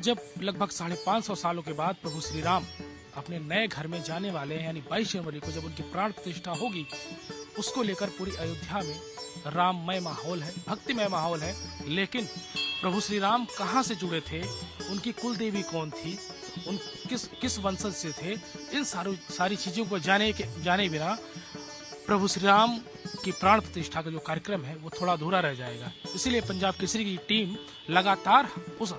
जब लगभग 550 सालों के बाद प्रभु श्री राम अपने नए घर में जाने वाले हैं, यानी 22 जनवरी को जब उनकी प्राण प्रतिष्ठा होगी, उसको लेकर पूरी अयोध्या में राममय माहौल है, भक्तिमय माहौल है। लेकिन प्रभु श्री राम कहाँ से जुड़े थे, उनकी कुल देवी कौन थी, उन किस वंशज से थे, इन सारी चीजों को जाने बिना प्रभु श्री राम की प्राण प्रतिष्ठा का जो कार्यक्रम है वो थोड़ा अधूरा रह जाएगा। इसीलिए पंजाब केसरी की टीम लगातार उस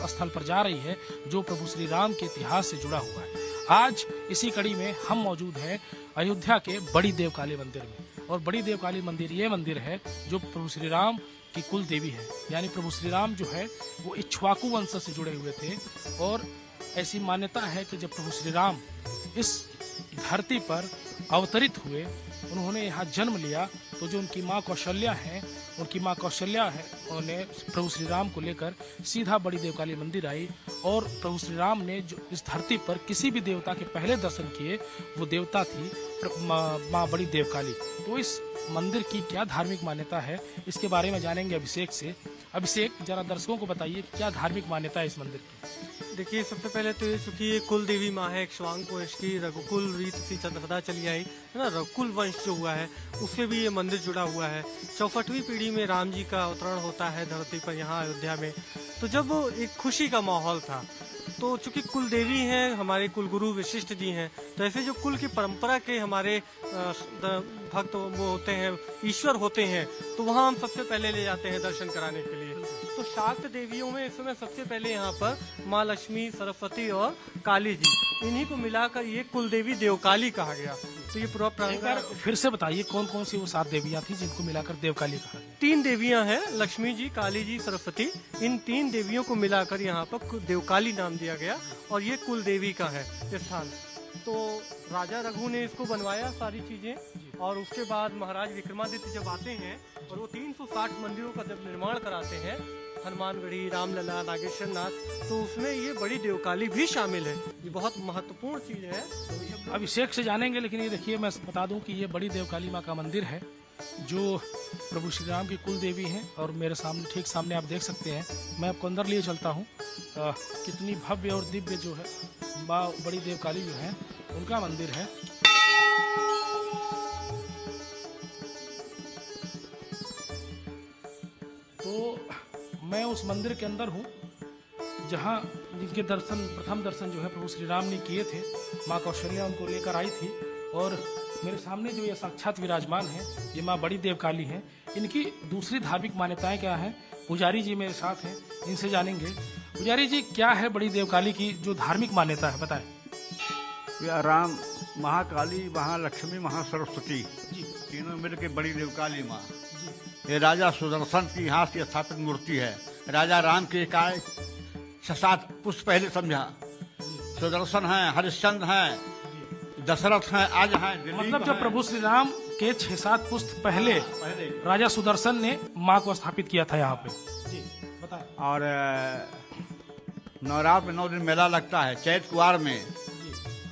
स्थल पर जा रही है जो प्रभु श्री राम के इतिहास से जुड़ा हुआ है। आज इसी कड़ी में हम मौजूद हैं अयोध्या के बड़ी देवकाली मंदिर में, और बड़ी देवकाली मंदिर ये मंदिर है जो प्रभु श्री राम की कुल देवी है। यानी प्रभु श्री राम जो है वो इक्ष्वाकु वंश से जुड़े हुए थे, और ऐसी मान्यता है कि जब प्रभु श्री राम इस धरती पर अवतरित हुए, उन्होंने यहाँ जन्म लिया, तो जो उनकी माँ कौशल्या है, उनकी माँ कौशल्या है, उन्होंने प्रभु श्री राम को लेकर सीधा बड़ी देवकाली मंदिर आई, और प्रभु श्री राम ने जो इस धरती पर किसी भी देवता के पहले दर्शन किए वो देवता थी माँ बड़ी देवकाली। तो इस मंदिर की क्या धार्मिक मान्यता है, इसके बारे में जानेंगे अभिषेक से। अभिषेक, जरा दर्शकों को बताइए क्या धार्मिक मान्यता है इस मंदिर की। देखिए, सबसे पहले तो ये चूंकि ये कुल देवी माँ है, इक्ष्वाकु वंश की रघुकुल रीत सी सदा चली आई है ना, रघुकुल वंश जो हुआ है उससे भी ये मंदिर जुड़ा हुआ है। 64वीं पीढ़ी में राम जी का अवतरण होता है धरती पर यहाँ अयोध्या में। तो जब एक खुशी का माहौल था, तो चूंकि कुल देवी हैं, हमारे कुल गुरु वशिष्ठ जी हैं, तो ऐसे जो कुल की परंपरा के हमारे भक्त वो होते हैं, ईश्वर होते हैं, तो वहाँ हम सबसे पहले ले जाते हैं दर्शन कराने के लिए। तो शाक्त देवियों में इस समय सबसे पहले यहाँ पर माँ लक्ष्मी, सरस्वती और काली जी, इन्हीं को मिलाकर ये कुल देवी देवकाली कहा गया। तो ये पूरा प्रांगण फिर से बताइए कौन कौन सी वो 7 देवियां थी जिनको मिलाकर देवकाली कहा? 3 देवियां हैं, लक्ष्मी जी, काली जी, सरस्वती। इन 3 देवियों को मिलाकर यहाँ पर देवकाली नाम दिया गया, और ये कुल देवी का है स्थान। तो राजा रघु ने इसको बनवाया सारी चीजें, और उसके बाद महाराज विक्रमादित्य जब आते हैं और वो 360 मंदिरों का जब निर्माण कराते हैं, हनुमानगढ़ी, रामलला, नागेश्वर नाथ, तो उसमें ये बड़ी देवकाली भी शामिल है। ये बहुत महत्वपूर्ण चीज है। अभिषेक से जानेंगे, लेकिन ये देखिए मैं बता दूं कि ये बड़ी देवकाली माँ का मंदिर है जो प्रभु श्री राम की कुल देवी है, और मेरे सामने ठीक सामने आप देख सकते हैं। मैं आपको अंदर लिए चलता हूँ। कितनी भव्य और दिव्य जो है माँ बड़ी देवकाली जो है उनका मंदिर है। तो मैं उस मंदिर के अंदर हूँ जहाँ जिनके प्रथम दर्शन जो है प्रभु श्री राम ने किए थे। माँ कौशल्या उनको लेकर आई थी, और मेरे सामने जो ये साक्षात विराजमान है ये माँ बड़ी देवकाली हैं। इनकी दूसरी धार्मिक मान्यताएं क्या है, पुजारी जी मेरे साथ हैं, इनसे जानेंगे। पुजारी जी, क्या है बड़ी देवकाली की जो धार्मिक मान्यता है, बताएं। या राम, महाकाली, महालक्ष्मी, महासरस्वती तीनों मिलकर बड़ी देवकाली माँ। ये राजा सुदर्शन की यहाँ से स्थापित मूर्ति है। राजा राम के काय 6-7 पुष्प पहले समझा, सुदर्शन है, हरिश्चंद्र है, दशरथ हैं, आज हैं। मतलब जब प्रभु श्री राम के 6-7 पुष्प पहले राजा सुदर्शन ने माँ को स्थापित किया था यहाँ पे। जी बताएं। और नवरात्र में 9 दिन मेला लगता है चैत कुआर में।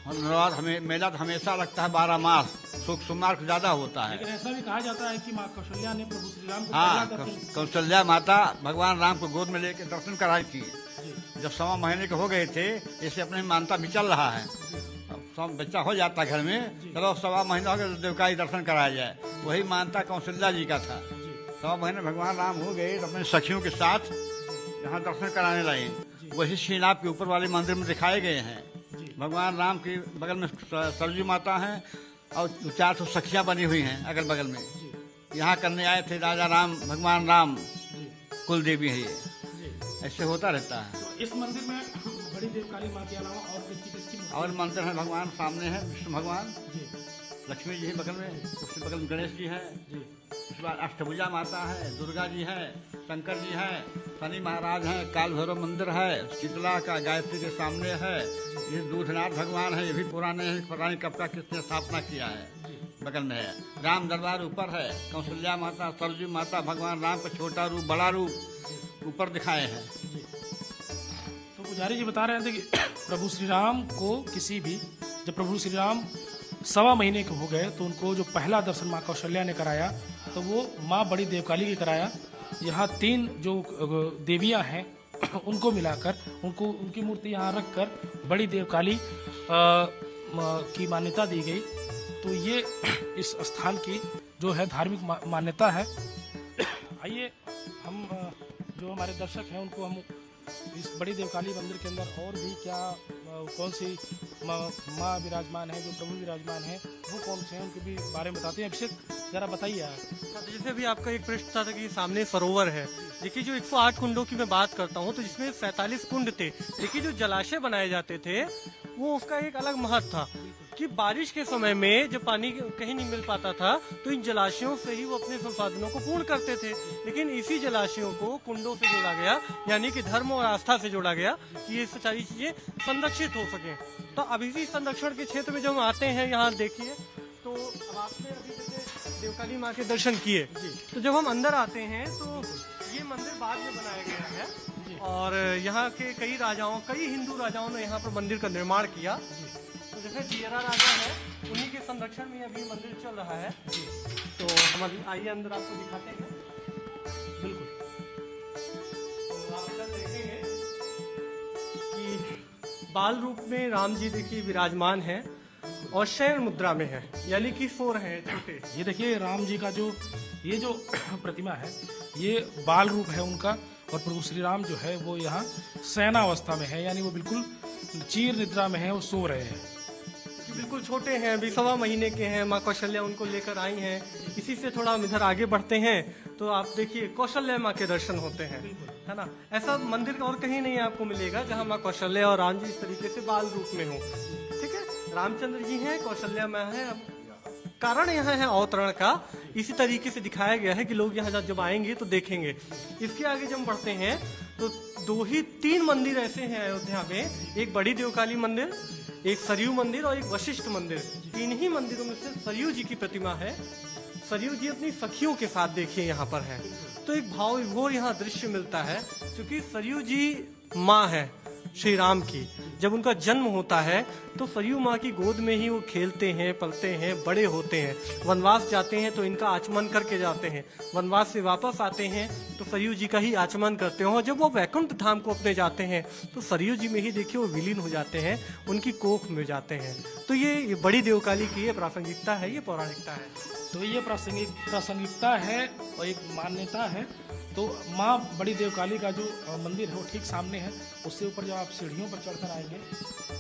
नवरात्र हमें मेला तो हमेशा लगता है 12 मास, सुख सुमार्ग ज्यादा होता है। लेकिन ऐसा भी कहा जाता है कि माँ कौशल्या ने प्रभु श्री राम को कौशल्या माता भगवान राम को गोद में लेकर दर्शन कराई थी। जब 1.25 महीने के हो गए थे, इसे अपनी मानता भी चल रहा है। सब बच्चा हो जाता घर में, चलो 1.25 महीना हो गया देवकाली दर्शन कराया जाए, वही मानता कौशल्या जी का था। 1.25 महीने भगवान राम हो गए तो अपने सखियों के साथ यहाँ दर्शन कराने लगे। वही श्रीनाथ के ऊपर वाले मंदिर में दिखाए गए हैं। भगवान राम के बगल में सरजू माता है, और 400 सखियां बनी हुई हैं अगल बगल में। यहाँ करने आए थे राजा राम, भगवान राम कुल देवी है ये। ऐसे होता रहता है। तो इस मंदिर में बड़ी देवकाली माँ के अलावा और किसकी और मंदिर है, भगवान सामने है, विष्णु भगवान, लक्ष्मी जी है बगल में, उसके बगल में गणेश जी है, उसके बाद अष्टभुजा माता है, दुर्गा जी है, शंकर जी हैं, शनि महाराज हैं, काल भैरव मंदिर है, शीतला का गायत्री के सामने है, ये दूधनाथ भगवान है, ये भी पुराने हैं, पुरानी कब का किसने स्थापना किया है, बगल में है। राम दरबार ऊपर है, कौशल्या माता, सरजू माता, भगवान राम का छोटा रूप बड़ा रूप ऊपर दिखाए हैं। तो पुजारी जी बता रहे थे कि प्रभु श्री राम को जब प्रभु श्री राम 1.25 महीने के हो गए तो उनको जो पहला दर्शन माँ कौशल्या ने कराया तो वो माँ बड़ी देवकाली की कराया। यहाँ 3 जो देवियाँ हैं उनको मिलाकर उनकी मूर्ति यहाँ रखकर बड़ी देवकाली की मान्यता दी गई। तो ये इस स्थान की जो है धार्मिक मान्यता है। आइए हम जो हमारे दर्शक हैं उनको हम इस बड़ी देवकाली मंदिर के अंदर और भी क्या कौन सी माँ विराजमान है, जो प्रभु विराजमान है वो कौन से हैं, उनके भी बारे में बताते हैं। अभिषेक जरा बताइए आप। तो जैसे भी आपका एक प्रश्न था कि सामने सरोवर है, देखिए जो 108 कुंडों की मैं बात करता हूँ तो जिसमें 47 कुंड थे। देखिए जो जलाशय बनाए जाते थे वो उसका एक अलग महत्व था कि बारिश के समय में जब पानी कहीं नहीं मिल पाता था तो इन जलाशयों से ही वो अपने संसाधनों को पूर्ण करते थे। लेकिन इसी जलाशयों को कुंडों से जोड़ा गया, यानी कि धर्म और आस्था से जोड़ा गया कि ये सारी चीजें संरक्षित हो सके। तो अब इसी संरक्षण के क्षेत्र में जब हम आते हैं, यहाँ देखिए तो अब आपने अभी जैसे देवकाली माँ के दर्शन किए, तो जब हम अंदर आते हैं तो ये मंदिर बाद में बनाया गया है और यहाँ के कई हिंदू राजाओं ने यहाँ पर मंदिर का निर्माण किया। तो जैसे दियरा राजा है, उन्हीं के संरक्षण में अभी मंदिर चल रहा है। तो हम अभी आइए अंदर आपको दिखाते हैं। बिल्कुल। तो आप इधर देखेंगे कि बाल रूप में राम जी देखिए विराजमान है और शयन मुद्रा में है, यानी कि सो रहे हैं छोटे। ये देखिए राम जी का ये जो प्रतिमा है ये बाल रूप है उनका, और प्रभु श्री राम जो है वो यहाँ शयनावस्था में है, यानी वो बिल्कुल चीर निद्रा में है, वो सो रहे हैं। बिल्कुल छोटे हैं, अभी 1.25 महीने के हैं। माँ कौशल्या उनको लेकर आई हैं। इसी से थोड़ा हम इधर आगे बढ़ते हैं तो आप देखिए कौशल्या माँ के दर्शन होते हैं, है ना। ऐसा मंदिर और कहीं नहीं आपको मिलेगा जहाँ माँ कौशल्या और राम जी इस तरीके से बाल रूप में हो। ठीक है, रामचंद्र जी हैं, कौशल्या माँ है। अब कारण यहाँ है अवतरण का, इसी तरीके से दिखाया गया है कि लोग यहाँ जब आएंगे तो देखेंगे। इसके आगे जब बढ़ते हैं तो 3 मंदिर ऐसे हैं अयोध्या में, एक बड़ी देवकाली मंदिर, एक सरयू मंदिर और एक वशिष्ठ मंदिर। 3 ही मंदिरों में से सरयू जी की प्रतिमा है। सरयू जी अपनी सखियों के साथ देखिए यहाँ पर है, तो एक भाव विभोर यहाँ दृश्य मिलता है। क्योंकि सरयू जी माँ है श्री राम की। जब उनका जन्म होता है तो सरयू माँ की गोद में ही वो खेलते हैं, पलते हैं, बड़े होते हैं। वनवास जाते हैं तो इनका आचमन करके जाते हैं, वनवास से वापस आते हैं तो सरयू जी का ही आचमन करते हैं। और जब वो वैकुंठ धाम को अपने जाते हैं तो सरयू जी में ही देखिए वो विलीन हो जाते हैं, उनकी कोख में जाते हैं। तो ये बड़ी देवकाली की ये प्रासंगिकता है, ये पौराणिकता है। तो ये प्रासंगिकता है और एक मान्यता है। तो माँ बड़ी देवकाली का जो मंदिर है वो ठीक सामने है। उससे ऊपर जब आप सीढ़ियों पर चढ़कर आएंगे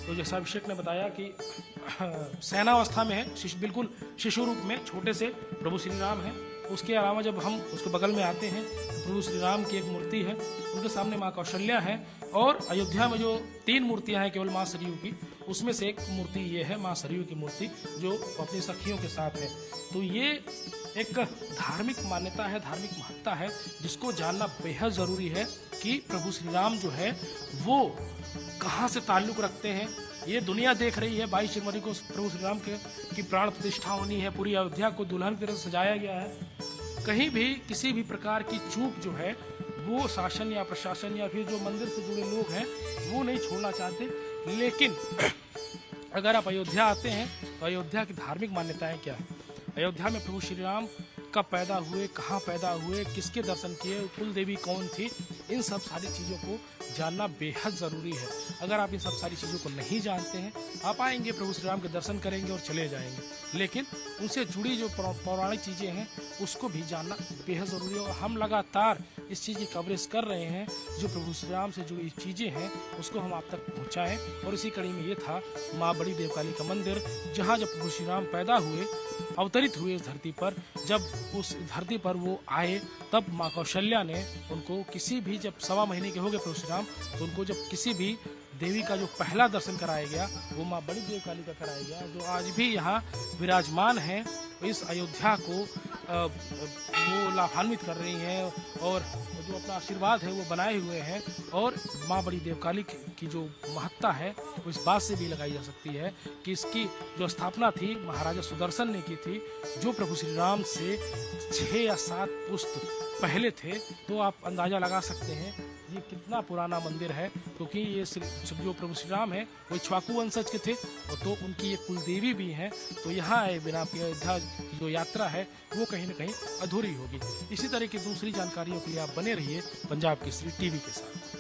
तो जैसा अभिषेक ने बताया कि सेनावस्था में है, बिल्कुल शिशु रूप में छोटे से प्रभु श्री राम है। उसके अलावा जब हम उसके बगल में आते हैं तो प्रभु श्री राम की एक मूर्ति है, उनके सामने माँ कौशल्या है। और अयोध्या में जो 3 मूर्तियां हैं केवल माँ सरयू की, उसमें से एक मूर्ति ये है माँ सरयू की मूर्ति, जो अपनी सखियों के साथ है। तो ये एक धार्मिक मान्यता है, धार्मिक महत्ता है, जिसको जानना बेहद जरूरी है कि प्रभु श्री राम जो है वो कहाँ से ताल्लुक रखते हैं। ये दुनिया देख रही है 22 जनवरी को प्रभु श्री राम की प्राण प्रतिष्ठा होनी है, पूरी अयोध्या को दुल्हन की तरह सजाया गया है। कहीं भी किसी भी प्रकार की चूक जो है वो शासन या प्रशासन या फिर जो मंदिर से जुड़े लोग हैं वो नहीं छोड़ना चाहते। लेकिन अगर आप अयोध्या आते हैं तो अयोध्या की धार्मिक मान्यताएं क्या है, अयोध्या में प्रभु श्री राम कब पैदा हुए, कहाँ पैदा हुए, किसके दर्शन किए, कुल देवी कौन थी, इन सब सारी चीज़ों को जानना बेहद ज़रूरी है। अगर आप इन सब सारी चीज़ों को नहीं जानते हैं, आप आएंगे प्रभु श्री राम के दर्शन करेंगे और चले जाएंगे, लेकिन उनसे जुड़ी जो पौराणिक चीज़ें हैं उसको भी जानना बेहद ज़रूरी है। और हम लगातार इस चीज़ की कवरेज कर रहे हैं, जो प्रभु श्री राम से जुड़ी चीज़ें हैं उसको हम आप तक पहुँचाएँ। और इसी कड़ी में ये था माँ बड़ी देवकाली का मंदिर, जहाँ जब प्रभु श्री राम पैदा हुए, अवतरित हुए इस धरती पर, जब उस धरती पर वो आए तब माँ कौशल्या ने उनको किसी भी, जब 1.25 महीने के हो गए प्रभु श्री राम, तो उनको जब किसी भी देवी का जो पहला दर्शन कराया गया वो माँ बड़ी देवकाली का कराया गया, जो आज भी यहाँ विराजमान है। इस अयोध्या को वो लाभान्वित कर रही हैं और जो अपना आशीर्वाद है वो बनाए हुए हैं। और माँ बड़ी देवकाली की जो महत्ता है वो इस बात से भी लगाई जा सकती है कि इसकी जो स्थापना थी महाराजा सुदर्शन ने की थी, जो प्रभु श्री राम से 6 या 7 पुस्त पहले थे। तो आप अंदाजा लगा सकते हैं ये कितना पुराना मंदिर है, क्योंकि ये जो प्रभु श्री राम है वो इक्ष्वाकु वंशज के थे और तो उनकी ये कुलदेवी भी हैं। तो यहाँ आए बिना अयोध्या की जो यात्रा है वो कहीं ना कहीं अधूरी होगी। इसी तरह की दूसरी जानकारियों के लिए आप बने रहिए पंजाब केसरी टीवी के साथ।